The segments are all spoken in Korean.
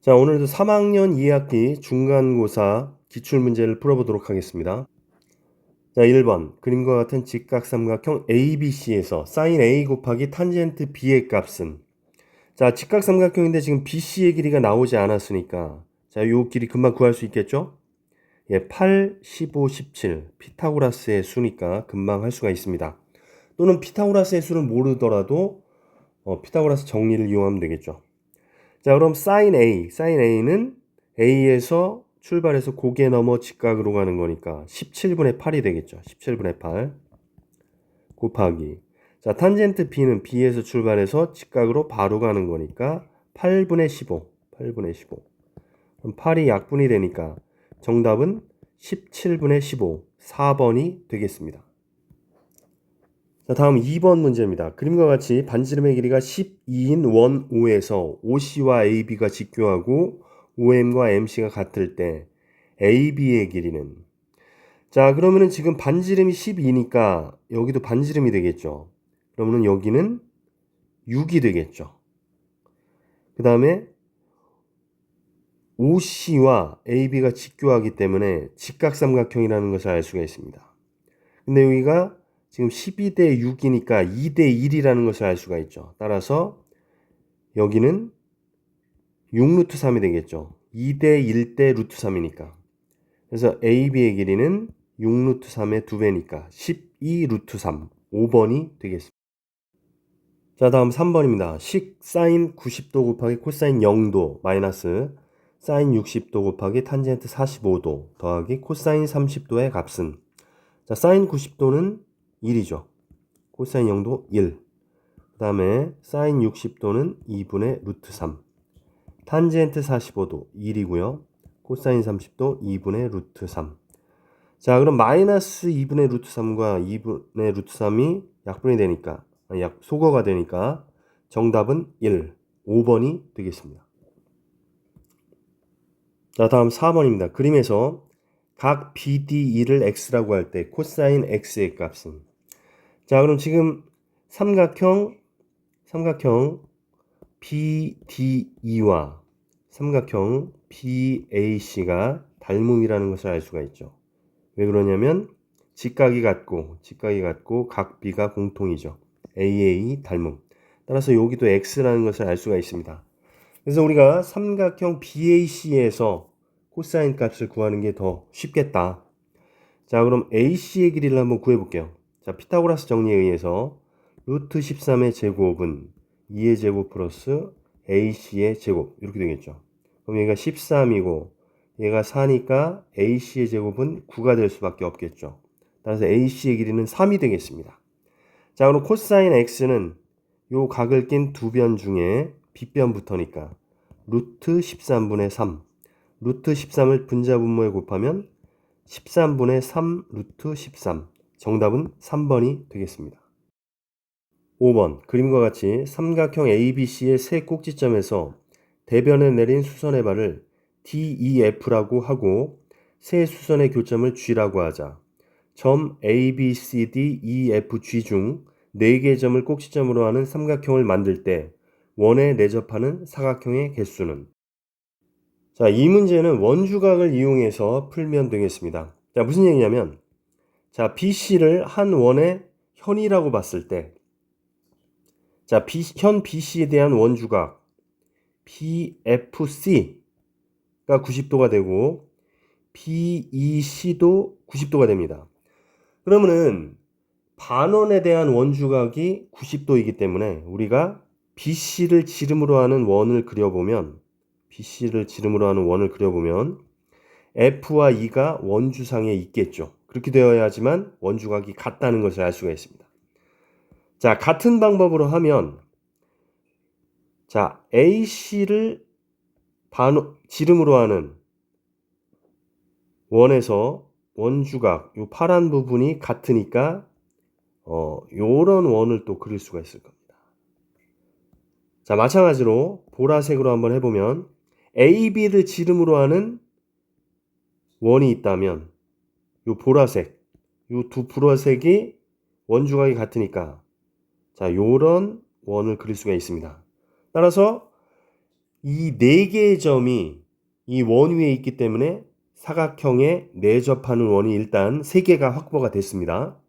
자, 오늘도 3학년 2학기 중간고사 기출문제를 풀어보도록 하겠습니다. 자, 1번 그림과 같은 직각삼각형 ABC에서 sin A 곱하기 탄젠트 B의 값은. 자, 직각삼각형인데 지금 BC의 길이가 나오지 않았으니까 자, 요 길이 금방 구할 수 있겠죠? 예, 8, 15, 17 피타고라스의 수니까 금방 할 수가 있습니다. 또는 피타고라스의 수를 모르더라도 피타고라스 정리를 이용하면 되겠죠. 자, 그럼 sin A는 A에서 출발해서 고개 넘어 직각으로 가는 거니까 17분의 8이 되겠죠. 17분의 8 곱하기. 자, 탄젠트 B는 B에서 출발해서 직각으로 바로 가는 거니까 8분의 15. 8분의 15. 그럼 8이 약분이 되니까 정답은 17분의 15. 4번이 되겠습니다. 자, 다음 2번 문제입니다. 그림과 같이 반지름의 길이가 12인 원 O에서 OC와 AB가 직교하고 OM과 MC가 같을 때 AB의 길이는. 자, 그러면은 지금 반지름이 12니까 여기도 반지름이 되겠죠. 그러면은 여기는 6이 되겠죠. 그 다음에 OC와 AB가 직교하기 때문에 직각삼각형이라는 것을 알 수가 있습니다. 근데 여기가 지금 12대 6이니까 2대 1이라는 것을 알 수가 있죠. 따라서 여기는 6루트 3이 되겠죠. 2대 1대 루트 3이니까. 그래서 AB의 길이는 6루트 3의 2배니까 12 루트 3. 5번이 되겠습니다. 자, 다음 3번입니다. 식 사인 90도 곱하기 코사인 0도 마이너스 사인 60도 곱하기 탄젠트 45도 더하기 코사인 30도의 값은. 자, 사인 90도는 1이죠. 코사인 0도 1. 그 다음에 사인 60도는 2분의 루트 3. 탄젠트 45도 1이고요. 코사인 30도 2분의 루트 3. 자, 그럼 마이너스 2분의 루트 3과 2분의 루트 3이 약분이 되니까, 소거가 되니까 정답은 1, 5번이 되겠습니다. 자, 다음 4번입니다. 그림에서 각 BDE를 x라고 할 때 코사인 x의 값은. 자, 그럼 지금 삼각형 BDE와 삼각형 BAC가 닮음이라는 것을 알 수가 있죠. 왜 그러냐면 직각이 같고 각 B가 공통이죠. AA 닮음. 따라서 여기도 X라는 것을 알 수가 있습니다. 그래서 우리가 삼각형 BAC에서 코사인 값을 구하는 게 더 쉽겠다. 자, 그럼 AC의 길이를 한번 구해볼게요. 자, 피타고라스 정리에 의해서 루트 13의 제곱은 2의 제곱 플러스 AC의 제곱 이렇게 되겠죠. 그럼 얘가 13이고 얘가 4니까 AC의 제곱은 9가 될 수밖에 없겠죠. 따라서 AC의 길이는 3이 되겠습니다. 자, 그럼 코사인 X는 요 각을 낀 두 변 중에 빗변부터니까 루트 13분의 3. 루트 13을 분자분모에 곱하면 13분의 3 루트 13. 정답은 3번이 되겠습니다. 5번 그림과 같이 삼각형 ABC의 세 꼭지점에서 대변에 내린 수선의 발을 DEF라고 하고 세 수선의 교점을 G라고 하자. 점 A, B, C, D, E, F, G 중 4개의 점을 꼭지점으로 하는 삼각형을 만들 때 원에 내접하는 사각형의 개수는. 자, 이 문제는 원주각을 이용해서 풀면 되겠습니다. 자, 무슨 얘기냐면 자, BC를 한 원의 현이라고 봤을 때 자, 현 BC에 대한 원주각 BFC가 90도가 되고 BEC도 90도가 됩니다. 그러면은 반원에 대한 원주각이 90도이기 때문에 우리가 BC를 지름으로 하는 원을 그려보면 F와 E가 원주상에 있겠죠. 그렇게 되어야지만 원주각이 같다는 것을 알 수가 있습니다. 자, 같은 방법으로 하면 자, AC를 지름으로 하는 원에서 원주각 요 파란 부분이 같으니까 요런 원을 또 그릴 수가 있을 겁니다. 자, 마찬가지로 보라색으로 한번 해보면 AB를 지름으로 하는 원이 있다면 요 보라색, 요 두 보라색이 원주각이 같으니까 자, 요런 원을 그릴 수가 있습니다. 따라서 이 네 개의 점이 이 원 위에 있기 때문에 사각형에 내접하는 원이 일단 3개가 확보가 됐습니다.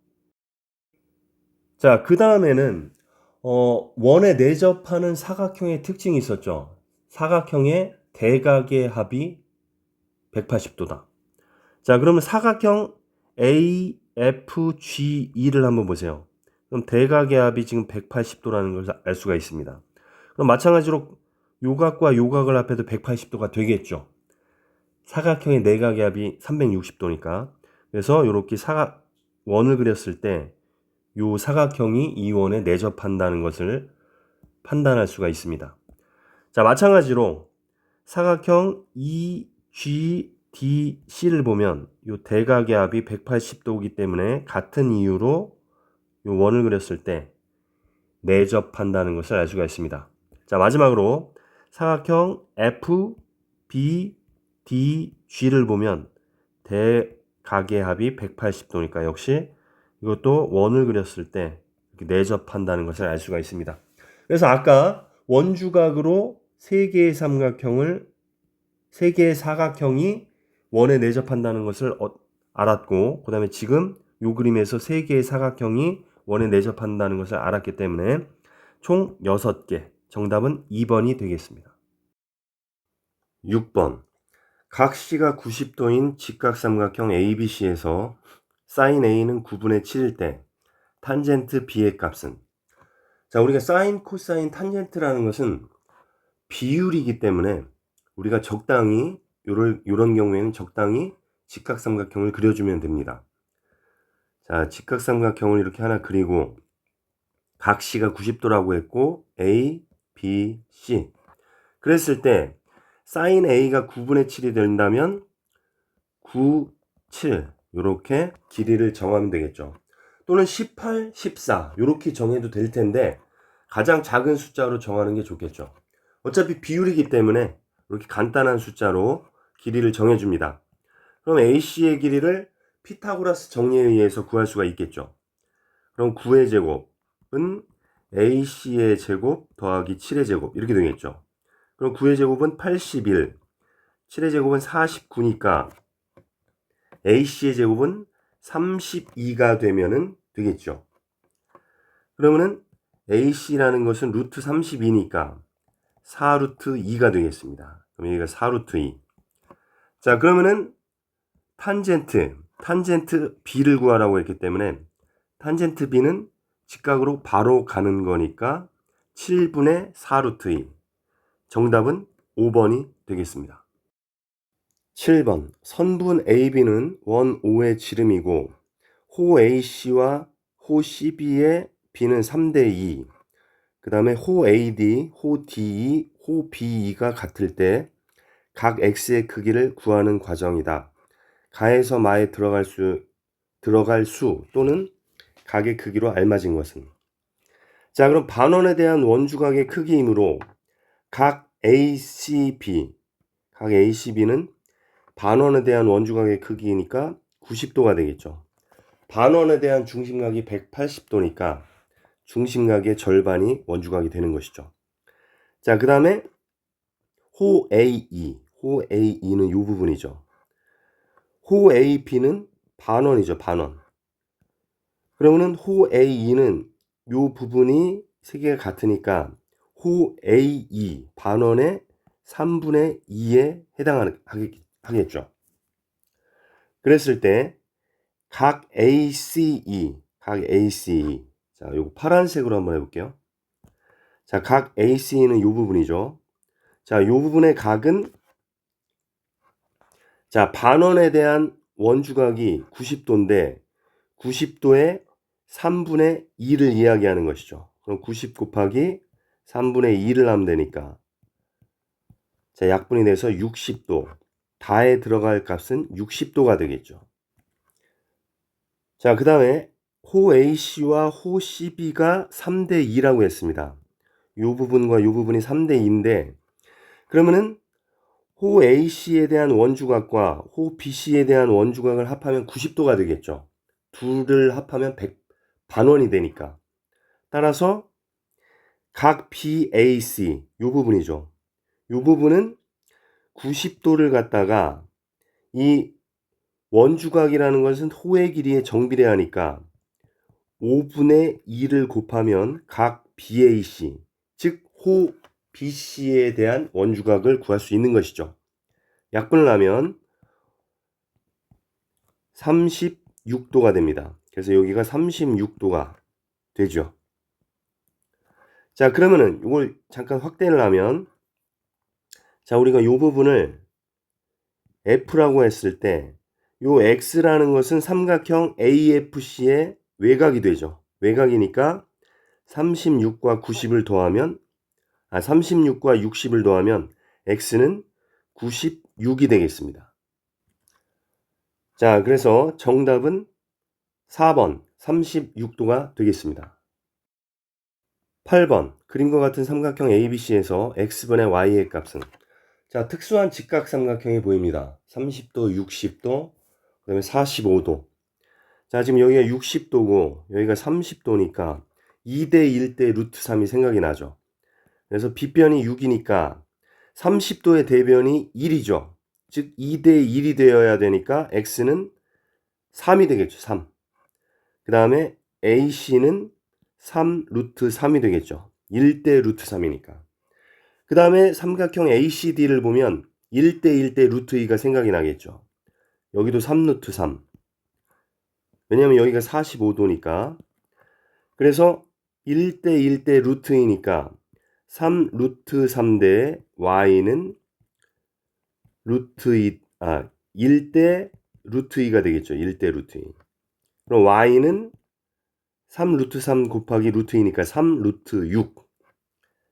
자, 그 다음에는 원에 내접하는 사각형의 특징이 있었죠. 사각형의 대각의 합이 180도다. 자, 그러면 사각형 AFGE를 한번 보세요. 그럼 대각의 합이 지금 180도라는 것을 알 수가 있습니다. 그럼 마찬가지로 요각과 요각을 합해도 180도가 되겠죠. 사각형의 내각의 합이 360도니까. 그래서 이렇게 원을 그렸을 때 요 사각형이 이 원에 내접한다는 것을 판단할 수가 있습니다. 자, 마찬가지로 사각형 EGDC를 보면 요 대각의 합이 180도이기 때문에 같은 이유로 요 원을 그렸을 때 내접한다는 것을 알 수가 있습니다. 자, 마지막으로 사각형 FBDG를 보면 대각의 합이 180도니까 역시 이것도 원을 그렸을 때 이렇게 내접한다는 것을 알 수가 있습니다. 그래서 아까 원주각으로 3개의 사각형이 원에 내접한다는 것을 알았고, 그 다음에 지금 이 그림에서 3개의 사각형이 원에 내접한다는 것을 알았기 때문에 총 6개, 정답은 2번이 되겠습니다. 6번, 각 C가 90도인 직각삼각형 ABC에서 sin A는 9분의 7일 때 탄젠트 B의 값은? 자, 우리가 사인, 코사인, 탄젠트라는 것은 비율이기 때문에 우리가 적당히 요런 경우에는 적당히 직각삼각형을 그려주면 됩니다. 자, 직각삼각형을 이렇게 하나 그리고 각 C가 90도라고 했고 A, B, C 그랬을 때 sin A가 9분의 7이 된다면 9, 7 이렇게 길이를 정하면 되겠죠. 또는 18, 14 이렇게 정해도 될 텐데 가장 작은 숫자로 정하는 게 좋겠죠. 어차피 비율이기 때문에 이렇게 간단한 숫자로 길이를 정해줍니다. 그럼 AC의 길이를 피타고라스 정리에 의해서 구할 수가 있겠죠. 그럼 9의 제곱은 AC의 제곱 더하기 7의 제곱 이렇게 되겠죠. 그럼 9의 제곱은 81, 7의 제곱은 49니까 AC의 제곱은 32가 되면은 되겠죠. 그러면은 AC라는 것은 루트 32니까 4루트 2가 되겠습니다. 그럼 여기가 4루트 2. 자, 그러면은 탄젠트 B를 구하라고 했기 때문에 탄젠트 B는 직각으로 바로 가는 거니까 7분의 4루트 2. 정답은 5번이 되겠습니다. 7번. 선분 AB는 원 O의 지름이고 호 AC와 호 CB의 B는 3대 2. 그 다음에 호 AD, 호 DE, 호 BE가 같을 때 각 X의 크기를 구하는 과정이다. 가에서 마에 들어갈 수 또는 각의 크기로 알맞은 것은? 자, 그럼 반원에 대한 원주각의 크기이므로 각 ACB는 반원에 대한 원주각의 크기니까 90도가 되겠죠. 반원에 대한 중심각이 180도니까 중심각의 절반이 원주각이 되는 것이죠. 자, 그 다음에 호 AE는 이 부분이죠. 호 AB는 반원이죠, 반원. 그러면은 호 AE는 이 부분이 세 개가 같으니까 호 AE 반원의 3분의 2에 해당하겠죠. 그랬을 때 각 ACE 자, 요거 파란색으로 한번 해볼게요. 자, 각 ACE는 이 부분이죠. 자, 이 부분의 각은 자, 반원에 대한 원주각이 90도인데 90도에 3분의 2를 이야기하는 것이죠. 그럼 90 곱하기 3분의 2를 하면 되니까 자, 약분이 돼서 60도. 다에 들어갈 값은 60도가 되겠죠. 자, 그 다음에 호 AC와 호 CB가 3대 2라고 했습니다. 이 부분과 이 부분이 3대 2인데 그러면은 호 AC에 대한 원주각과 호 BC에 대한 원주각을 합하면 90도가 되겠죠. 둘을 합하면 반원이 되니까. 따라서 각 BAC 이 부분이죠. 이 부분은 90도를 갖다가 이 원주각이라는 것은 호의 길이에 정비례하니까 5분의 2를 곱하면 각 BAC, 즉 호 BC에 대한 원주각을 구할 수 있는 것이죠. 약분을 하면 36도가 됩니다. 그래서 여기가 36도가 되죠. 자, 그러면은 이걸 잠깐 확대를 하면, 자, 우리가 이 부분을 F라고 했을 때 요 X라는 것은 삼각형 AFC의 외곽이 되죠. 외곽이니까 36과 90을 더하면 36과 60을 더하면 X는 96이 되겠습니다. 자, 그래서 정답은 4번 36도가 되겠습니다. 8번 그림과 같은 삼각형 ABC에서 X분의 Y의 값은, 자, 특수한 직각삼각형이 보입니다. 30도, 60도, 그 다음에 45도. 자, 지금 여기가 60도고 여기가 30도니까 2대 1대 루트 3이 생각이 나죠. 그래서 빗변이 6이니까 30도의 대변이 1이죠. 즉 2대 1이 되어야 되니까 X는 3이 되겠죠. 3. 그 다음에 AC는 3 루트 3이 되겠죠. 1대 루트 3이니까. 그 다음에 삼각형 ACD를 보면 1대 1대 루트 2가 생각이 나겠죠. 여기도 3 루트 3. 왜냐면 여기가 45도니까. 그래서 1대 1대 루트 2니까 3 루트 3대 Y는 루트 2, 1대 루트 2가 되겠죠. 1대 루트 2. 그럼 Y는 3 루트 3 곱하기 루트 2니까 3 루트 6.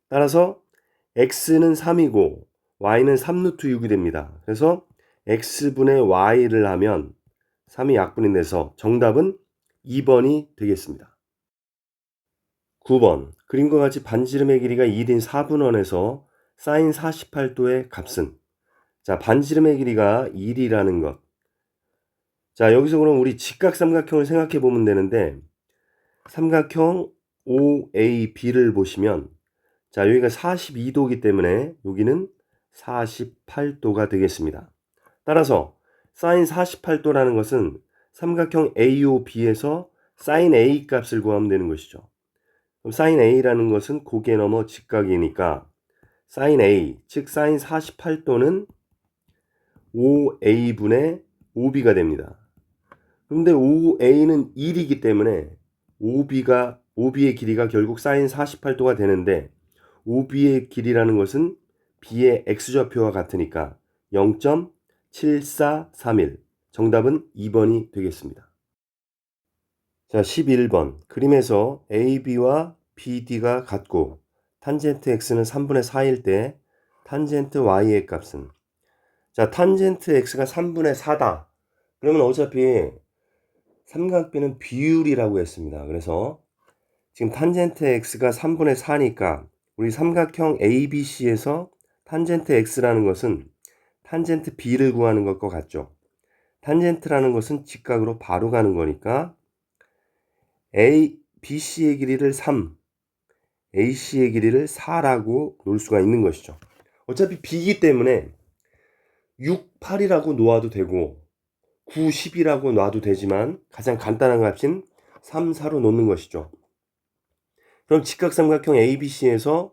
따라서 X는 3이고 Y는 3 루트 6이 됩니다. 그래서 X분의 Y를 하면 3이 약분이 돼서 정답은 2번이 되겠습니다. 9번 그림과 같이 반지름의 길이가 1인 4분원에서 사인 48도의 값은, 자, 반지름의 길이가 1이라는 것. 자, 여기서 그럼 우리 직각삼각형을 생각해 보면 되는데, 삼각형 OAB를 보시면, 자, 여기가 42도이기 때문에 여기는 48도가 되겠습니다. 따라서 사인 48도라는 것은 삼각형 AOB에서 사인 A 값을 구하면 되는 것이죠. 그럼 사인 A라는 것은 고개 넘어 직각이니까 사인 A, 즉 사인 48도는 5A분의 5B가 됩니다. 그런데 5A는 1이기 때문에 5B의 길이가 결국 사인 48도가 되는데, OB의 길이라는 것은 B의 X좌표와 같으니까 0.7431. 정답은 2번이 되겠습니다. 자, 11번 그림에서 AB와 BD가 같고 탄젠트 X는 3분의 4일 때 탄젠트 Y의 값은, 자, 탄젠트 X가 3분의 4다. 그러면 어차피 삼각비는 비율이라고 했습니다. 그래서 지금 탄젠트 X가 3분의 4니까 우리 삼각형 ABC에서 탄젠트 X라는 것은 탄젠트 B를 구하는 것과 같죠. 탄젠트라는 것은 직각으로 바로 가는 거니까 BC의 길이를 3, AC의 길이를 4라고 놓을 수가 있는 것이죠. 어차피 B이기 때문에 6, 8이라고 놓아도 되고 9, 10이라고 놔도 되지만 가장 간단한 값인 3, 4로 놓는 것이죠. 그럼 직각삼각형 ABC에서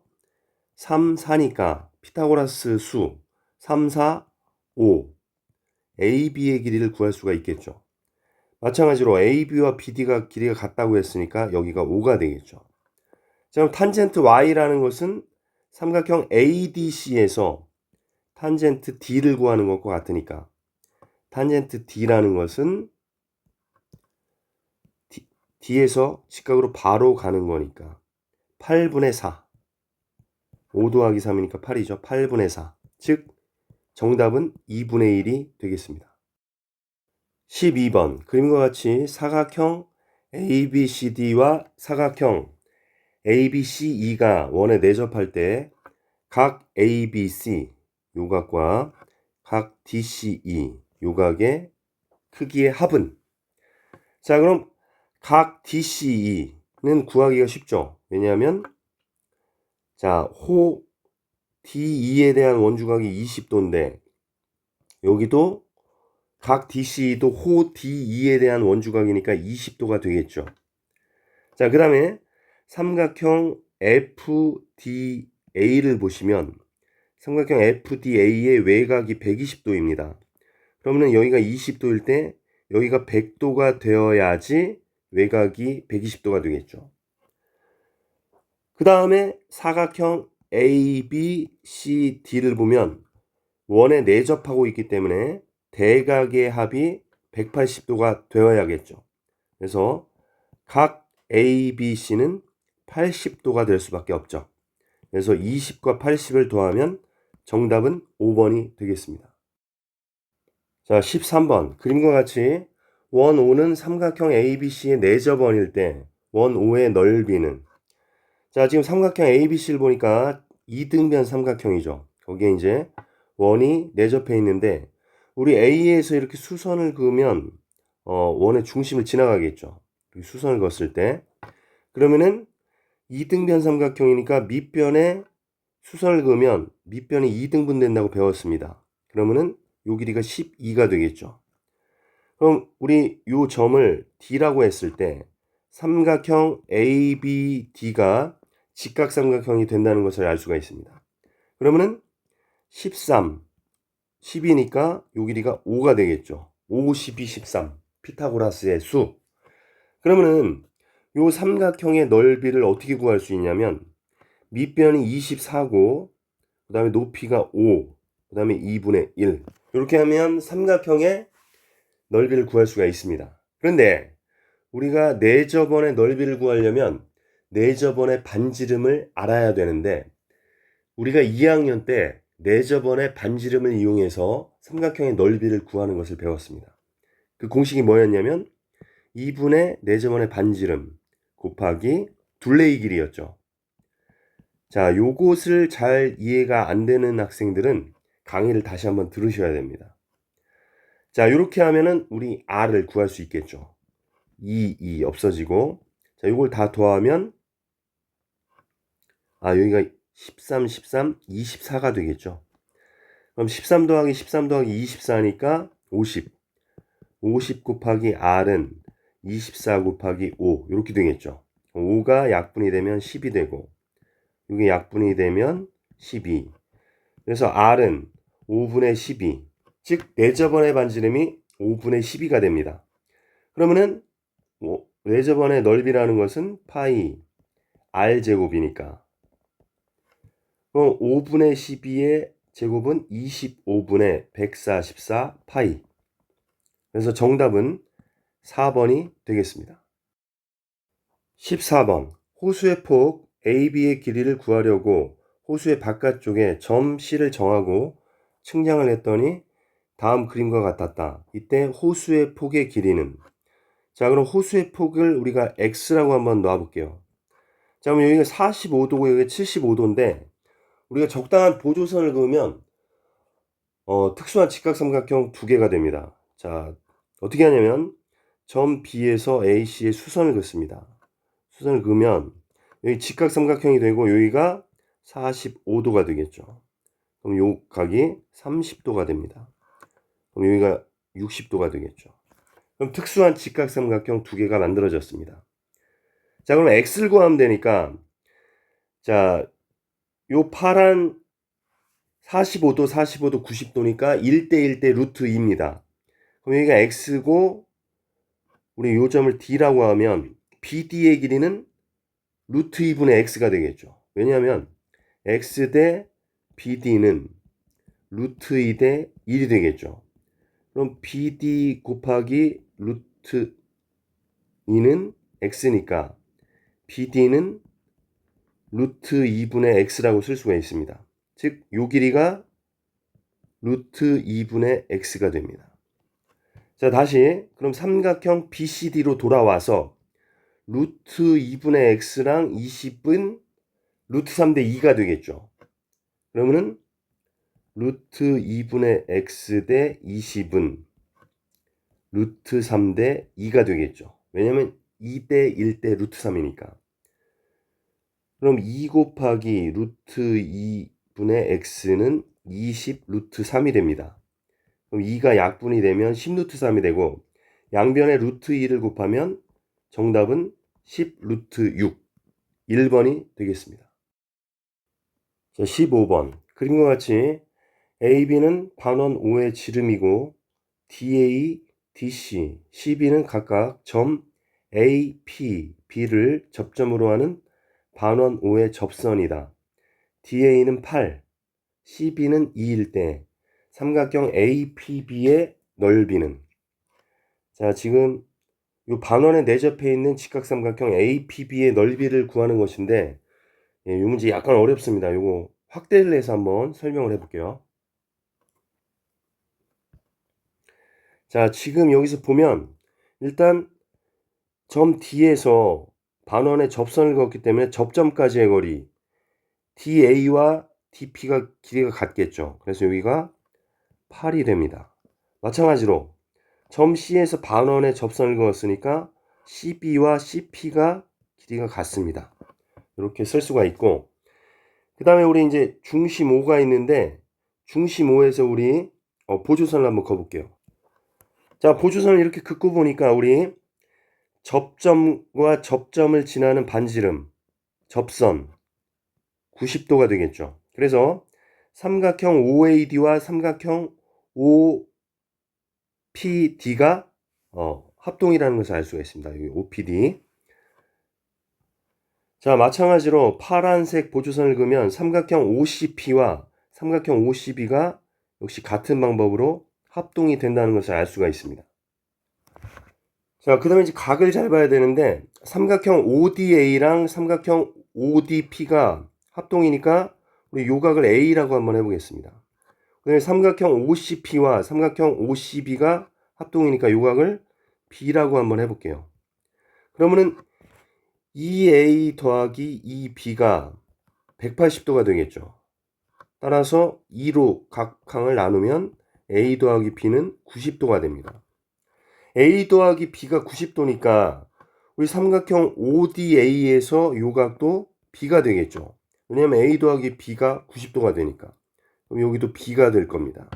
3, 4니까 피타고라스 수 3, 4, 5 AB의 길이를 구할 수가 있겠죠. 마찬가지로 AB와 BD가 길이가 같다고 했으니까 여기가 5가 되겠죠. 자, 그럼 탄젠트 Y라는 것은 삼각형 ADC에서 탄젠트 D를 구하는 것과 같으니까 탄젠트 D라는 것은 D에서 직각으로 바로 가는 거니까 8분의 4. 5 더하기 3이니까 8이죠. 8분의 4. 즉 정답은 2분의 1이 되겠습니다. 12번 그림과 같이 사각형 ABCD와 사각형 ABCE가 원에 내접할 때 각 ABC 요각과 각 DCE 요각의 크기의 합은, 자, 그럼 각 DCE는 구하기가 쉽죠. 왜냐하면 자, 호 D2에 대한 원주각이 20도인데 여기도 각 DC도 호 D2에 대한 원주각이니까 20도가 되겠죠. 자, 그 다음에 삼각형 FDA를 보시면 삼각형 FDA의 외곽이 120도입니다. 그러면 여기가 20도일 때 여기가 100도가 되어야지 외곽이 120도가 되겠죠. 그 다음에 사각형 ABCD를 보면 원에 내접하고 있기 때문에 대각의 합이 180도가 되어야겠죠. 그래서 각 ABC는 80도가 될 수밖에 없죠. 그래서 20과 80을 더하면 정답은 5번이 되겠습니다. 자, 13번 그림과 같이 원 O는 삼각형 ABC의 내접원일 때 원 O의 넓이는, 자, 지금 삼각형 ABC를 보니까 이등변 삼각형이죠. 거기에 이제 원이 내접해 있는데 우리 A에서 이렇게 수선을 그으면 원의 중심을 지나가겠죠. 수선을 그었을 때 그러면은 이등변 삼각형이니까 밑변에 수선을 그으면 밑변이 2등분 된다고 배웠습니다. 그러면은 요 길이가 12가 되겠죠. 그럼 우리 요 점을 D라고 했을 때 삼각형 ABD가 직각삼각형이 된다는 것을 알 수가 있습니다. 그러면은 13, 10이니까 요 길이가 5가 되겠죠. 5, 12, 13. 피타고라스의 수. 그러면은 요 삼각형의 넓이를 어떻게 구할 수 있냐면 밑변이 24고 그 다음에 높이가 5, 그 다음에 2분의 1. 이렇게 하면 삼각형의 넓이를 구할 수가 있습니다. 그런데 우리가 내접원의 넓이를 구하려면 내접원의 반지름을 알아야 되는데 우리가 2학년 때 내접원의 반지름을 이용해서 삼각형의 넓이를 구하는 것을 배웠습니다. 그 공식이 뭐였냐면 2분의 내접원의 반지름 곱하기 둘레의 길이였죠. 자, 요것을 잘 이해가 안 되는 학생들은 강의를 다시 한번 들으셔야 됩니다. 자, 이렇게 하면은 우리 R을 구할 수 있겠죠. 2 없어지고, 자, 요걸 다 더하면, 여기가 13, 24가 되겠죠. 그럼 13 더하기 13 더하기 24니까 50. 50 곱하기 R은 24 곱하기 5. 이렇게 되겠죠. 5가 약분이 되면 10이 되고, 이게 약분이 되면 12. 그래서 R은 5분의 12. 즉, 내접원의 반지름이 5분의 12가 됩니다. 그러면은, 내접원의 넓이라는 것은 파이 R제곱이니까. 그럼 5분의 12의 제곱은 25분의 144 파이. 그래서 정답은 4번이 되겠습니다. 14번. 호수의 폭 AB의 길이를 구하려고 호수의 바깥쪽에 점 C를 정하고 측량을 했더니 다음 그림과 같았다. 이때 호수의 폭의 길이는, 자, 그럼 호수의 폭을 우리가 X라고 한번 놔볼게요. 자, 그럼 여기가 45도고 여기가 75도인데 우리가 적당한 보조선을 그으면 특수한 직각삼각형 두 개가 됩니다. 자, 어떻게 하냐면 점 B에서 AC에 수선을 긋습니다. 수선을 그으면 여기 직각삼각형이 되고 여기가 45도가 되겠죠. 그럼 요 각이 30도가 됩니다. 그럼 여기가 60도가 되겠죠. 그럼 특수한 직각삼각형 두 개가 만들어졌습니다. 자, 그럼 X를 구하면 되니까, 자, 요 파란 45도, 45도, 90도니까 1대 1대 루트 2입니다. 그럼 여기가 X고, 우리 요 점을 D라고 하면 BD의 길이는 루트 2분의 X가 되겠죠. 왜냐하면 X 대 BD는 루트 2 대 1이 되겠죠. 그럼 BD 곱하기 루트 2는 X니까 BD는 루트 2분의 X라고 쓸 수가 있습니다. 즉, 요 길이가 루트 2분의 X가 됩니다. 자, 다시 그럼 삼각형 BCD로 돌아와서 루트 2분의 X랑 20은 루트 3 대 2가 되겠죠. 그러면은 루트 2분의 X 대 20은 루트 3 대 2가 되겠죠. 왜냐면 2 대 1 대 루트 3이니까. 그럼 2 곱하기 루트 2 분의 x는 20 루트 3이 됩니다. 그럼 2가 약분이 되면 10 루트 3이 되고 양변에 루트 2를 곱하면 정답은 10 루트 6 1번이 되겠습니다. 자, 15번 그림과 같이 AB는 반원 O의 지름이고 DA, DC, CB는 각각 점 A, P, B를 접점으로 하는 반원 O의 접선이다. DA는 8, CB는 2일 때 삼각형 APB의 넓이는 자 지금 이 반원에 내접해 있는 직각삼각형 APB의 넓이를 구하는 것인데 이 문제 약간 어렵습니다. 이거 확대를 해서 한번 설명을 해볼게요. 자 지금 여기서 보면 일단 점 D에서 반원에 접선을 그었기 때문에 접점까지의 거리 DA와 DP가 길이가 같겠죠. 그래서 여기가 8이 됩니다. 마찬가지로 점 C에서 반원에 접선을 그었으니까 CB와 CP가 길이가 같습니다. 이렇게 쓸 수가 있고 그 다음에 우리 이제 중심 O가 있는데 중심 O에서 우리 보조선을 한번 그어볼게요. 자 보조선을 이렇게 긋고 보니까 우리 접점과 접점을 지나는 반지름 접선 90도가 되겠죠. 그래서 삼각형 OAD와 삼각형 OPD가 합동이라는 것을 알 수가 있습니다. 여기 OPD. 자, 마찬가지로 파란색 보조선을 그으면 삼각형 OCP와 삼각형 OCB가 역시 같은 방법으로 합동이 된다는 것을 알 수가 있습니다. 자, 그 다음에 이제 각을 잘 봐야 되는데 삼각형 ODA랑 삼각형 ODP가 합동이니까 우리 요각을 A라고 한번 해보겠습니다. 그 다음에 삼각형 OCP와 삼각형 OCB가 합동이니까 요각을 B라고 한번 해볼게요. 그러면은 2A 더하기 2B가 180도가 되겠죠. 따라서 2로 각항을 나누면 A 더하기 B는 90도가 됩니다. A 더하기 B가 90도니까 우리 삼각형 ODA에서 요각도 B가 되겠죠. 왜냐면 A 더하기 B가 90도가 되니까. 그럼 여기도 B가 될 겁니다.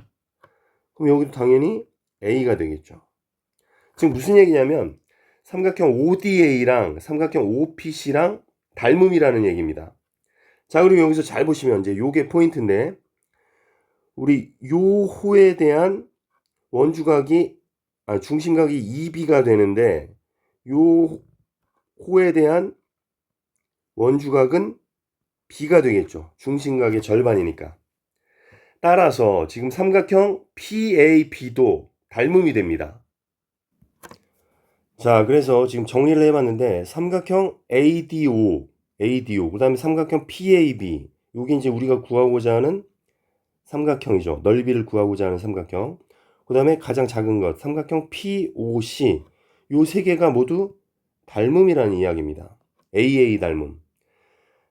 그럼 여기도 당연히 A가 되겠죠. 지금 무슨 얘기냐면 삼각형 ODA랑 삼각형 OPC랑 닮음이라는 얘기입니다. 자, 그리고 여기서 잘 보시면 이제 요게 포인트인데 우리 요 호에 대한 원주각이 중심각이 2B가 되는데 요 호에 대한 원주각은 B가 되겠죠. 중심각의 절반이니까. 따라서 지금 삼각형 PAB도 닮음이 됩니다. 자, 그래서 지금 정리를 해봤는데 삼각형 ADO, 그 다음에 삼각형 PAB 요게 이제 우리가 구하고자 하는 삼각형이죠. 넓이를 구하고자 하는 삼각형. 그 다음에 가장 작은 것 삼각형 POC 요 세 개가 모두 닮음이라는 이야기입니다. AA 닮음.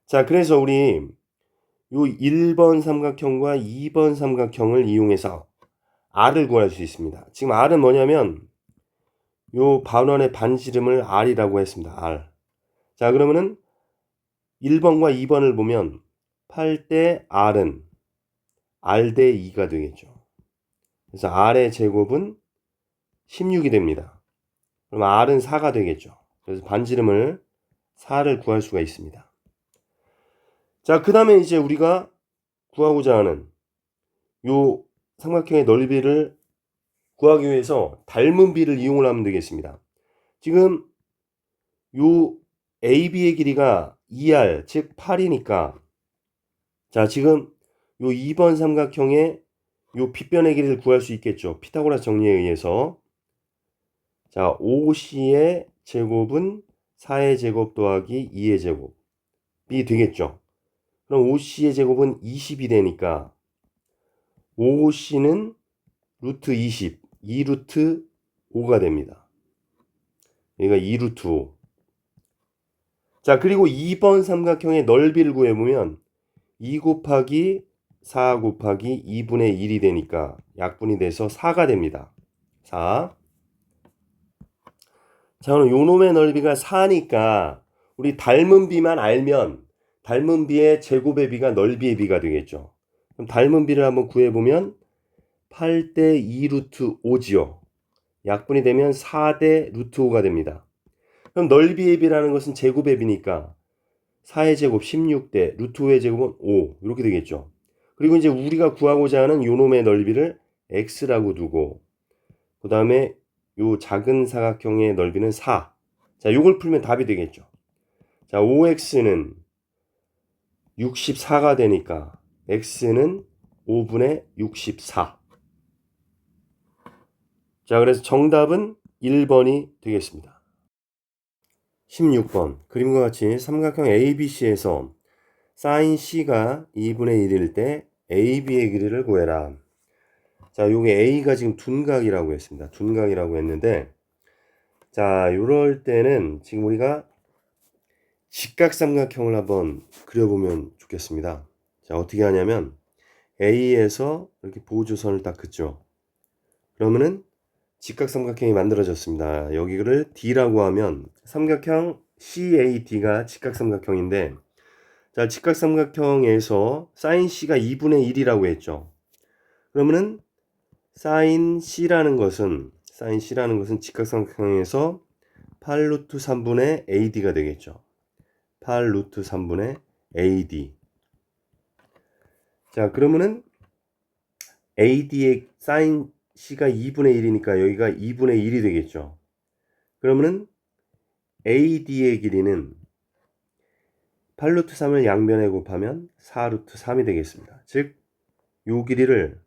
자, 그래서 우리 요 1번 삼각형과 2번 삼각형을 이용해서 R을 구할 수 있습니다. 지금 R은 뭐냐면 요 반원의 반지름을 R이라고 했습니다. R. 자, 그러면은 1번과 2번을 보면 8대 R은 R 대 2가 되겠죠. 그래서 R의 제곱은 16이 됩니다. 그럼 R은 4가 되겠죠. 그래서 반지름을 4를 구할 수가 있습니다. 자, 그 다음에 이제 우리가 구하고자 하는 요 삼각형의 넓이를 구하기 위해서 닮은 비를 이용을 하면 되겠습니다. 지금 요 AB의 길이가 2R, 즉 8이니까 자, 지금 요 2번 삼각형의 요 빗변의 길이를 구할 수 있겠죠. 피타고라스 정리에 의해서. 자, OC의 제곱은 4의 제곱 더하기 2의 제곱이 되겠죠. 그럼 OC의 제곱은 20이 되니까 OC는 루트 20, 2루트 5가 됩니다. 여기가 2루트 5. 자, 그리고 2번 삼각형의 넓이를 구해보면 2 곱하기 4 곱하기 2분의 1이 되니까 약분이 돼서 4가 됩니다. 4. 자, 그럼 요 놈의 넓이가 4니까 우리 닮은 비만 알면 닮은 비의 제곱의 비가 넓이의 비가 되겠죠. 그럼 닮은 비를 한번 구해보면 8대 2 루트 5지요. 약분이 되면 4대 루트 5가 됩니다. 그럼 넓이의 비라는 것은 제곱의 비니까 4의 제곱 16대 루트 5의 제곱은 5 이렇게 되겠죠. 그리고 이제 우리가 구하고자 하는 요 놈의 넓이를 x라고 두고 그 다음에 요 작은 사각형의 넓이는 4. 자, 요걸 풀면 답이 되겠죠. 자, 5x는 64가 되니까 x는 5분의 64. 자, 그래서 정답은 1번이 되겠습니다. 16번 그림과 같이 삼각형 ABC에서 sin C가 2분의 1일 때 AB의 길이를 구해라. 자, 요게 A가 지금 둔각이라고 했습니다. 둔각이라고 했는데 자, 요럴 때는 지금 우리가 직각삼각형을 한번 그려보면 좋겠습니다. 자, 어떻게 하냐면 A에서 이렇게 보조선을 딱 긋죠. 그러면은 직각삼각형이 만들어졌습니다. 여기를 D라고 하면 삼각형 CAD가 직각삼각형인데 자, 직각삼각형에서 sin C가 2분의 1이라고 했죠. 그러면은 sin C라는 것은 직각삼각형에서 8 루트 3분의 AD가 되겠죠. 8 루트 3분의 AD. 자, 그러면은 AD의 sin C가 2분의 1이니까 여기가 2분의 1이 되겠죠. 그러면은 AD의 길이는 8 루트 3을 양변에 곱하면 4 루트 3이 되겠습니다. 즉, 요 길이를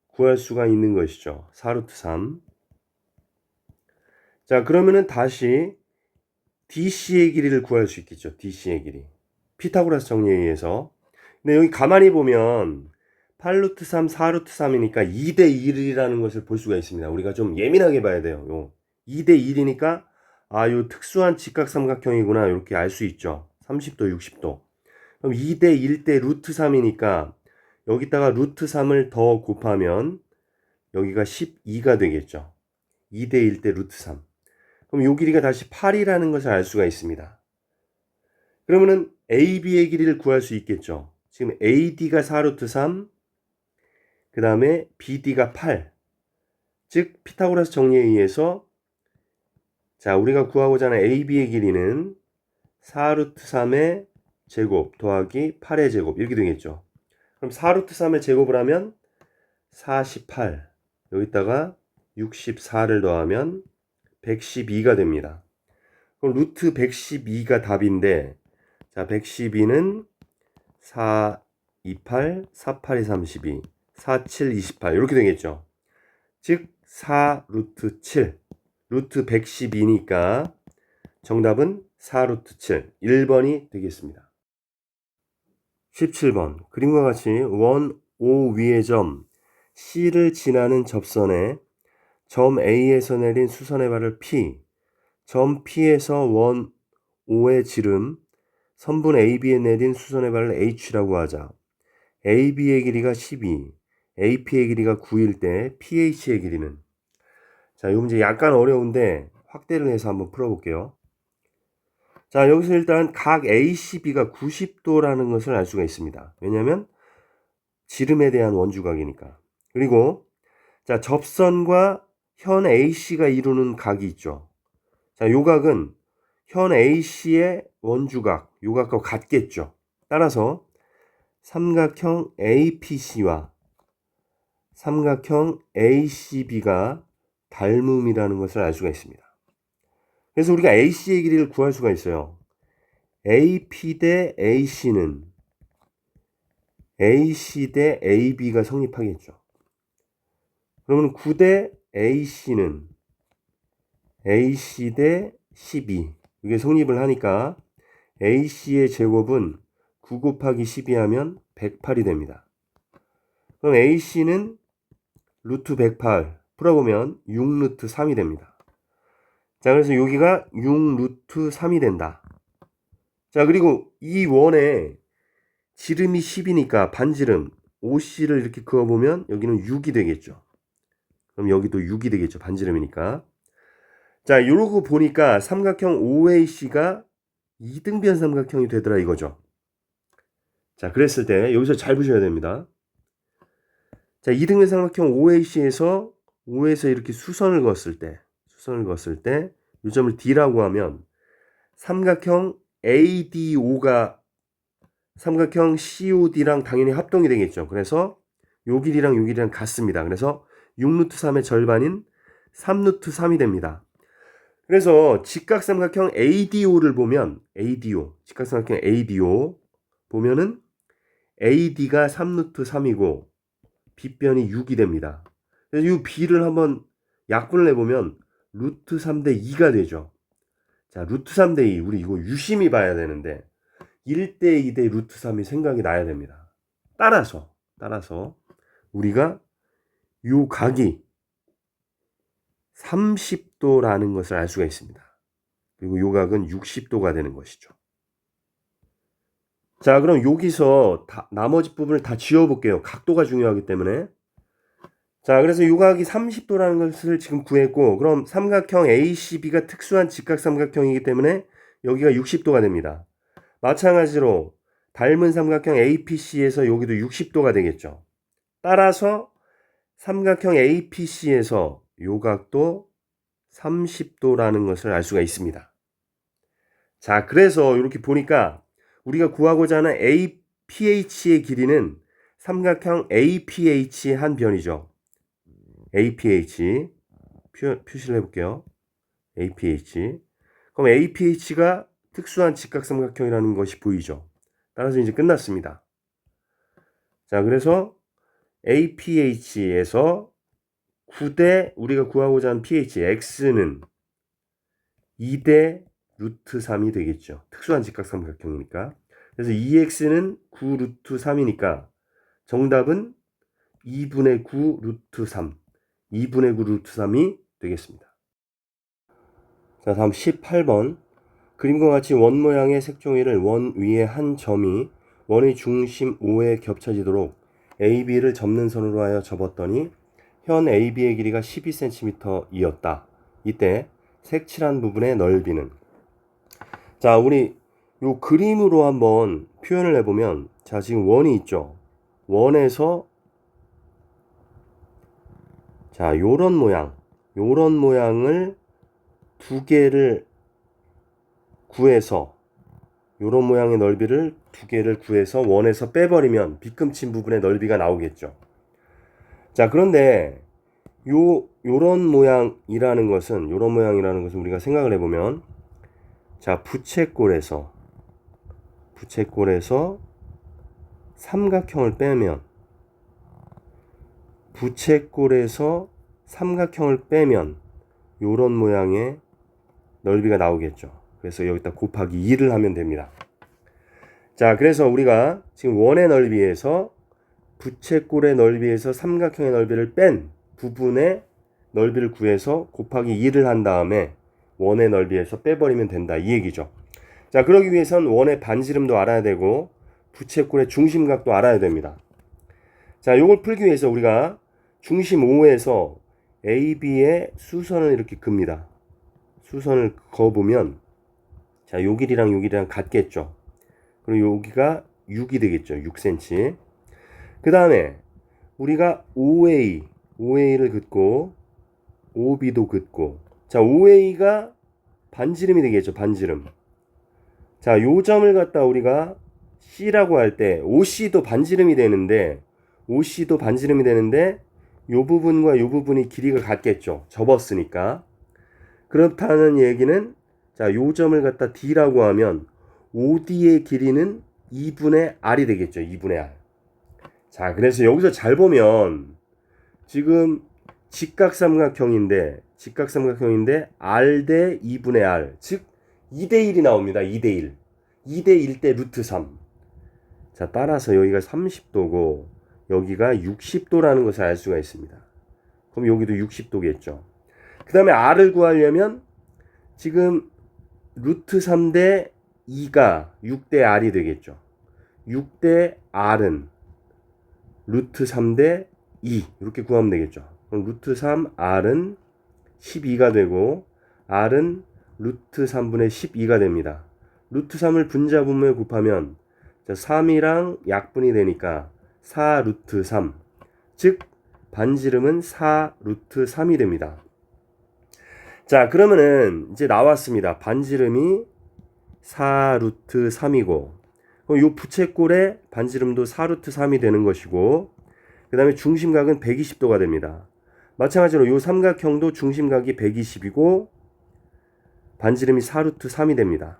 구할 수가 있는 것이죠. 4 루트 3. 자, 그러면은 다시 DC의 길이를 구할 수 있겠죠. DC의 길이. 피타고라스 정리에 의해서. 근데 여기 가만히 보면 8 루트 3, 4 루트 3이니까 2대 1이라는 것을 볼 수가 있습니다. 우리가 좀 예민하게 봐야 돼요. 요 2대 1이니까 아, 요 특수한 직각삼각형이구나 이렇게 알 수 있죠. 30도, 60도. 그럼 2대 1대 루트 3이니까 여기다가 루트 3을 더 곱하면 여기가 12가 되겠죠. 2대 1대 루트 3. 그럼 요 길이가 다시 8이라는 것을 알 수가 있습니다. 그러면은 AB의 길이를 구할 수 있겠죠. 지금 AD가 4 루트 3, 그 다음에 BD가 8. 즉 피타고라스 정리에 의해서 자, 우리가 구하고자 하는 AB의 길이는 4 루트 3의 제곱 더하기 8의 제곱 이렇게 되겠죠. 그럼 4 루트 3의 제곱을 하면 48. 여기다가 64를 더하면 112가 됩니다. 그럼 루트 112가 답인데 자, 112는 4, 28, 48이 32, 4, 7, 28 이렇게 되겠죠. 즉 4 루트 7, 루트 112니까 정답은 4 루트 7, 1번이 되겠습니다. 17번 그림과 같이 원 O 위의 점 C를 지나는 접선에 점 A에서 내린 수선의 발을 P, 점 P에서 원 O의 지름 선분 AB에 내린 수선의 발을 H라고 하자. AB의 길이가 12, AP의 길이가 9일 때 PH의 길이는 자, 이 문제 약간 어려운데 확대를 해서 한번 풀어볼게요. 자, 여기서 일단 각 ACB가 90도라는 것을 알 수가 있습니다. 왜냐하면 지름에 대한 원주각이니까. 그리고 자, 접선과 현 AC가 이루는 각이 있죠. 자, 요 각은 현 AC의 원주각, 요 각과 같겠죠. 따라서 삼각형 APC와 삼각형 ACB가 닮음이라는 것을 알 수가 있습니다. 그래서 우리가 AC의 길이를 구할 수가 있어요. AP 대 AC는 AC 대 AB가 성립하겠죠. 그러면 9 대 AC는 AC 대 12 이게 성립을 하니까 AC의 제곱은 9 곱하기 12 하면 108이 됩니다. 그럼 AC는 루트 108 풀어보면 6 루트 3이 됩니다. 자, 그래서 여기가 6 루트 3이 된다. 자, 그리고 이 원에 지름이 10이니까 반지름 OC를 이렇게 그어보면 여기는 6이 되겠죠. 그럼 여기도 6이 되겠죠. 반지름이니까. 자, 이러고 보니까 삼각형 OAC가 이등변 삼각형이 되더라 이거죠. 자, 그랬을 때 여기서 잘 보셔야 됩니다. 자, 이등변 삼각형 OAC에서 O에서 이렇게 수선을 그었을 때 이 점을 D라고 하면 삼각형 ADO가 삼각형 COD랑 당연히 합동이 되겠죠. 그래서 요 길이랑 같습니다. 그래서 6루트 3의 절반인 3루트 3이 됩니다. 그래서 직각삼각형 ADO를 보면 직각삼각형 ADO 보면은 AD가 3루트 3이고 빗변이 6이 됩니다. 그래서 이 B를 한번 약분을 해보면 루트 3대 2가 되죠. 자, 루트 3대 2 우리 이거 유심히 봐야 되는데 1대 2대 루트 3이 생각이 나야 됩니다. 따라서 우리가 요 각이 30도라는 것을 알 수가 있습니다. 그리고 요 각은 60도가 되는 것이죠. 자, 그럼 여기서 나머지 부분을 다 지워볼게요. 각도가 중요하기 때문에. 자, 그래서 요 각이 30도라는 것을 지금 구했고, 그럼 삼각형 ACB가 특수한 직각삼각형이기 때문에 여기가 60도가 됩니다. 마찬가지로 닮은 삼각형 APC에서 여기도 60도가 되겠죠. 따라서 삼각형 APC에서 요 각도 30도라는 것을 알 수가 있습니다. 자, 그래서 이렇게 보니까 우리가 구하고자 하는 APH의 길이는 삼각형 APH의 한 변이죠. APH 표시를 해볼게요. APH. 그럼 APH가 특수한 직각삼각형이라는 것이 보이죠. 따라서 이제 끝났습니다. 자, 그래서 APH에서 9대 우리가 구하고자 하는 pH X는 2대 루트 3이 되겠죠. 특수한 직각삼각형이니까. 그래서 2X는 9 루트 3이니까 정답은 2분의 9 루트 3. 2분의 9 루트 3이 되겠습니다. 자, 다음 18번. 그림과 같이 원 모양의 색종이를 원 위에 한 점이 원의 중심 O에 겹쳐지도록 AB를 접는 선으로 하여 접었더니 현 AB의 길이가 12cm이었다. 이때 색칠한 부분의 넓이는, 자, 우리 요 그림으로 한번 표현을 해보면, 자, 지금 원이 있죠. 원에서 자, 요런 모양을 두 개를 구해서, 요런 모양의 넓이를 두 개를 구해서 원에서 빼버리면 빗금친 부분의 넓이가 나오겠죠. 자, 그런데 요런 모양이라는 것은 우리가 생각을 해보면, 자, 부채꼴에서 삼각형을 빼면, 요런 모양의 넓이가 나오겠죠. 그래서 여기다 곱하기 2를 하면 됩니다. 자, 그래서 우리가 지금 원의 넓이에서 부채꼴의 넓이에서 삼각형의 넓이를 뺀 부분의 넓이를 구해서 곱하기 2를 한 다음에 원의 넓이에서 빼버리면 된다, 이 얘기죠. 자, 그러기 위해선 원의 반지름도 알아야 되고 부채꼴의 중심각도 알아야 됩니다. 자, 요걸 풀기 위해서 우리가 중심 O에서 AB의 수선을 이렇게 긋습니다. 수선을 그어보면, 자, 요 길이랑 같겠죠. 그리고 여기가 6이 되겠죠. 6cm. 그 다음에 우리가 OA를 긋고 OB도 긋고, 자, OA가 반지름이 되겠죠. 반지름. 자, 요 점을 갖다 우리가 C라고 할 때 OC도 반지름이 되는데 요 부분과 요 부분이 길이가 같겠죠. 접었으니까. 그렇다는 얘기는, 자, 요 점을 갖다 D라고 하면 OD의 길이는 2분의 R이 되겠죠. 2분의 R. 자, 그래서 여기서 잘 보면 지금 직각삼각형인데 R 대 2분의 R, 즉 2대 1이 나옵니다. 2대 1. 2대 1대 루트 3. 자, 따라서 여기가 30도고 여기가 60도라는 것을 알 수가 있습니다. 그럼 여기도 60도겠죠. 그 다음에 R을 구하려면 지금 루트 3대 2가 6대 R이 되겠죠. 6대 R은 루트 3대 2 이렇게 구하면 되겠죠. 그럼 루트 3 R은 12가 되고 R은 루트 3분의 12가 됩니다. 루트 3을 분자 분모에 곱하면 자, 3이랑 약분이 되니까 4 루트 3. 즉 반지름은 4 루트 3이 됩니다. 자, 그러면은 이제 나왔습니다. 반지름이 4 루트 3이고 요 부채꼴의 반지름도 4 루트 3이 되는 것이고 그 다음에 중심각은 120도가 됩니다. 마찬가지로 요 삼각형도 중심각이 120이고 반지름이 4 루트 3이 됩니다.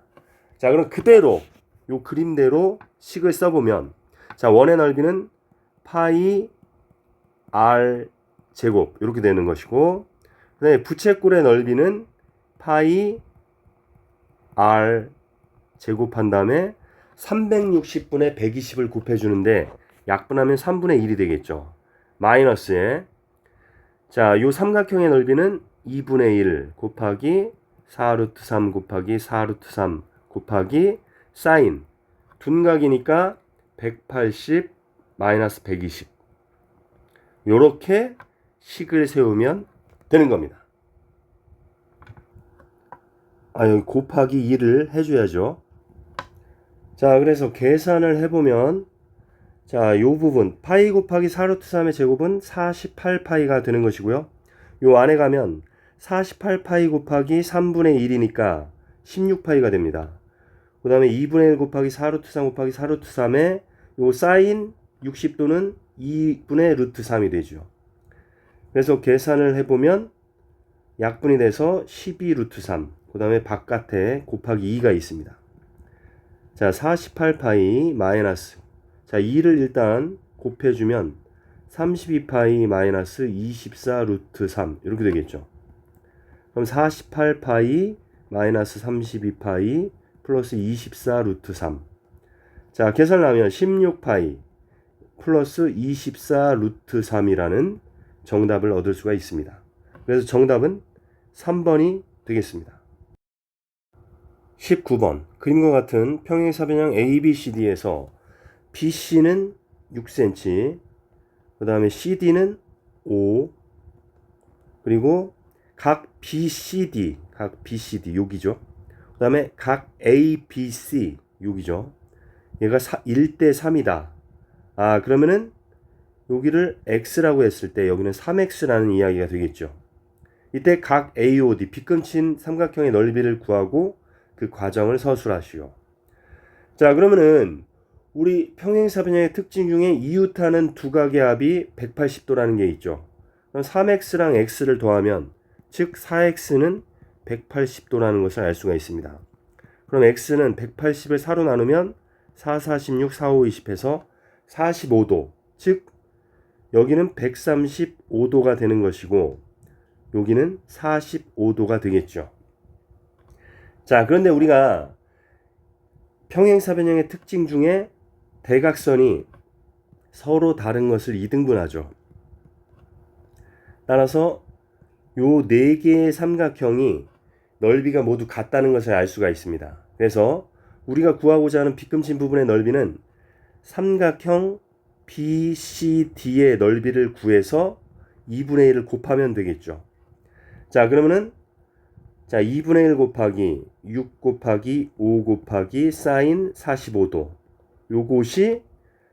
자, 그럼 그대로 요 그림대로 식을 써보면 자, 원의 넓이는 파이 r 제곱 이렇게 되는 것이고 그 다음에 부채꼴의 넓이는 파이 r 제곱한 다음에 360분의 120을 곱해주는데 약분하면 3분의 1이 되겠죠. 마이너스에 자, 요 삼각형의 넓이는 2분의 1 곱하기 4 루트 3 곱하기 4 루트 3 곱하기 사인 둔각이니까 180 마이너스 120 요렇게 식을 세우면 되는 겁니다. 여기 곱하기 2를 해줘야죠. 자, 그래서 계산을 해보면 자, 요 부분 파이 곱하기 4 루트 3의 제곱은 48파이가 되는 것이고요. 요 안에 가면 48파이 곱하기 3분의 1이니까 16파이가 됩니다. 그 다음에 2분의 1 곱하기 4 루트 3 곱하기 4 루트 3에 요 사인 60도는 2분의 루트 3이 되죠. 그래서 계산을 해보면 약분이 돼서 12 루트 3, 그 다음에 바깥에 곱하기 2가 있습니다. 자, 48파이 마이너스 자, 2를 일단 곱해주면 32파이 마이너스 24 루트 3 이렇게 되겠죠. 그럼 48파이 마이너스 32파이 플러스 24 루트 3 자, 계산을 하면 16파이 플러스 24 루트 3이라는 정답을 얻을 수가 있습니다. 그래서 정답은 3번이 되겠습니다. 19번 그림과 같은 평행사변형 ABCD에서 BC는 6cm, 그 다음에 CD는 5, 그리고 각 BCD 여기죠. 그 다음에 각 ABC 여기죠. 얘가 1대 3이다. 그러면은 여기를 x라고 했을 때 여기는 3x라는 이야기가 되겠죠. 이때 각 AOD 빗금친 삼각형의 넓이를 구하고 그 과정을 서술하시오. 자, 그러면은 우리 평행사변형의 특징 중에 이웃하는 두 각의 합이 180도라는 게 있죠. 그럼 3x랑 x를 더하면 즉 4x는 180도라는 것을 알 수가 있습니다. 그럼 x는 180을 4로 나누면 4, 46, 4, 5, 20 해서 45도 즉 여기는 135도가 되는 것이고 여기는 45도가 되겠죠. 자, 그런데 우리가 평행사변형의 특징 중에 대각선이 서로 다른 것을 2등분하죠. 따라서 요 4개의 삼각형이 넓이가 모두 같다는 것을 알 수가 있습니다. 그래서 우리가 구하고자 하는 빗금친 부분의 넓이는 삼각형 BCD의 넓이를 구해서 2분의 1을 곱하면 되겠죠. 자, 그러면은 자, 2분의 1 곱하기 6 곱하기 5 곱하기 사인 45도 요것이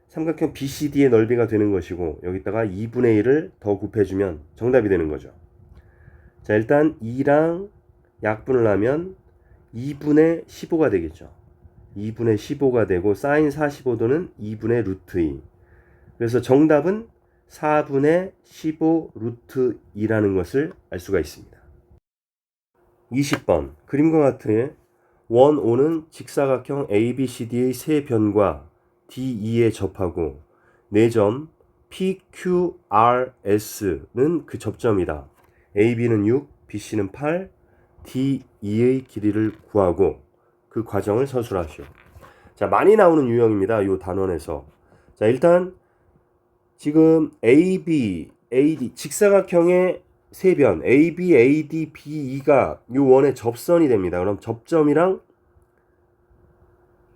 삼각형 BCD의 넓이가 되는 것이고 여기다가 2분의 1을 더 곱해주면 정답이 되는 거죠. 자, 일단 2랑 약분을 하면 2분의 15가 되겠죠. 2분의 15가 되고 사인 45도는 2분의 루트 2. 그래서 정답은 4분의 15 루트 2라는 것을 알 수가 있습니다. 20번 그림과 같은 원 O는 직사각형 ABCD의 세 변과 DE에 접하고 4점 PQRS는 그 접점이다. AB는 6, BC는 8, DE의 길이를 구하고 그 과정을 서술하시오. 자, 많이 나오는 유형입니다. 이 단원에서. 자, 일단 지금 AB, AD 직사각형의 세 변 AB, AD, BE가 이 원의 접선이 됩니다. 그럼 접점이랑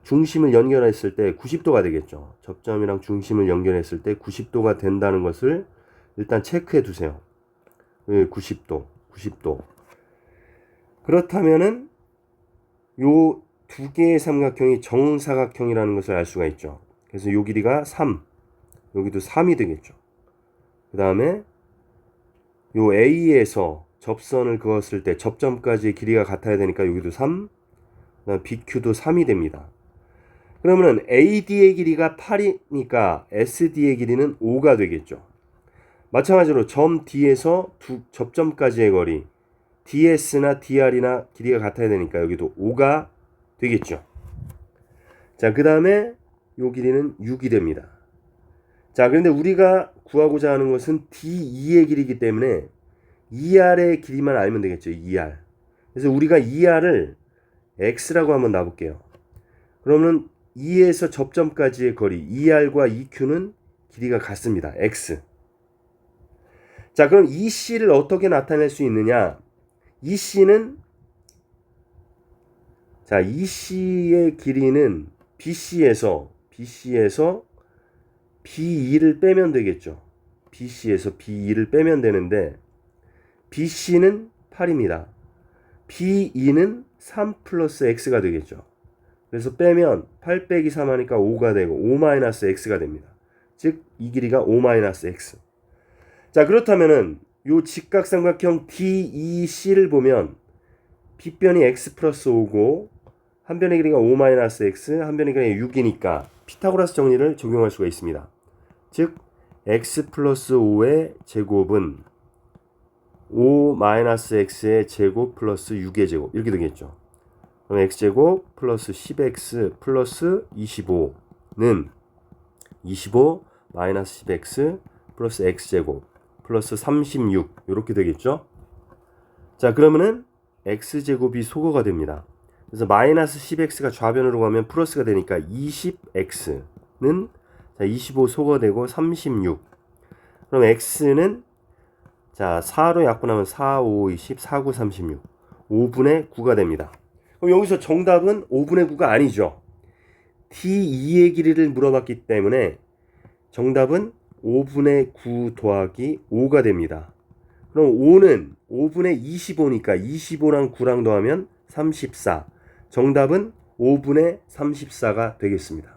중심을 연결했을 때 90도가 되겠죠. 접점이랑 중심을 연결했을 때 90도가 된다는 것을 일단 체크해 두세요. 90도. 그렇다면은 요 두 개의 삼각형이 정사각형이라는 것을 알 수가 있죠. 그래서 요 길이가 3, 여기도 3이 되겠죠. 그 다음에 요 A에서 접선을 그었을 때 접점까지의 길이가 같아야 되니까 여기도 3, 그 다음 BQ도 3이 됩니다. 그러면은 AD의 길이가 8이니까 SD의 길이는 5가 되겠죠. 마찬가지로 점 D에서 두 접점까지의 거리 DS나 DR이나 길이가 같아야 되니까 여기도 5가 되겠죠. 자, 그 다음에 요 길이는 6이 됩니다. 자, 그런데 우리가 구하고자 하는 것은 D2의 길이기 때문에 ER의 길이만 알면 되겠죠. ER. 그래서 우리가 ER을 X라고 한번 놔볼게요. 그러면 E에서 접점까지의 거리 ER과 EQ는 길이가 같습니다. X. 자, 그럼 EC를 어떻게 나타낼 수 있느냐? EC는 자, EC의 길이는 BC에서 B2를 빼면 되겠죠. BC에서 B2를 빼면 되는데 BC는 8입니다. B2는 3 플러스 X가 되겠죠. 그래서 빼면 8 빼기 3 하니까 5가 되고 5 마이너스 X가 됩니다. 즉 이 길이가 5 마이너스 X. 자, 그렇다면은 요 직각삼각형 DEC를 보면 빗변이 X 플러스 5고 한 변의 길이가 5 마이너스 X, 한 변의 길이가 6이니까 피타고라스 정리를 적용할 수가 있습니다. 즉 X 플러스 5의 제곱은 5 마이너스 X의 제곱 플러스 6의 제곱 이렇게 되겠죠. 그럼 X제곱 플러스 10X 플러스 25는 25 마이너스 10X 플러스 X제곱 플러스 36 이렇게 되겠죠. 자, 그러면은 X제곱이 소거가 됩니다. 그래서 마이너스 10X가 좌변으로 가면 플러스가 되니까 20X는 자, 25 소거되고 36. 그럼 X는 자, 4로 약분하면 4, 5, 20, 4, 9, 36. 5분의 9가 됩니다. 그럼 여기서 정답은 5분의 9가 아니죠. D2의 길이를 물어봤기 때문에 정답은 5분의 9 더하기 5가 됩니다. 그럼 5는 5분의 25니까 25랑 9랑 더하면 34. 정답은 5분의 34가 되겠습니다.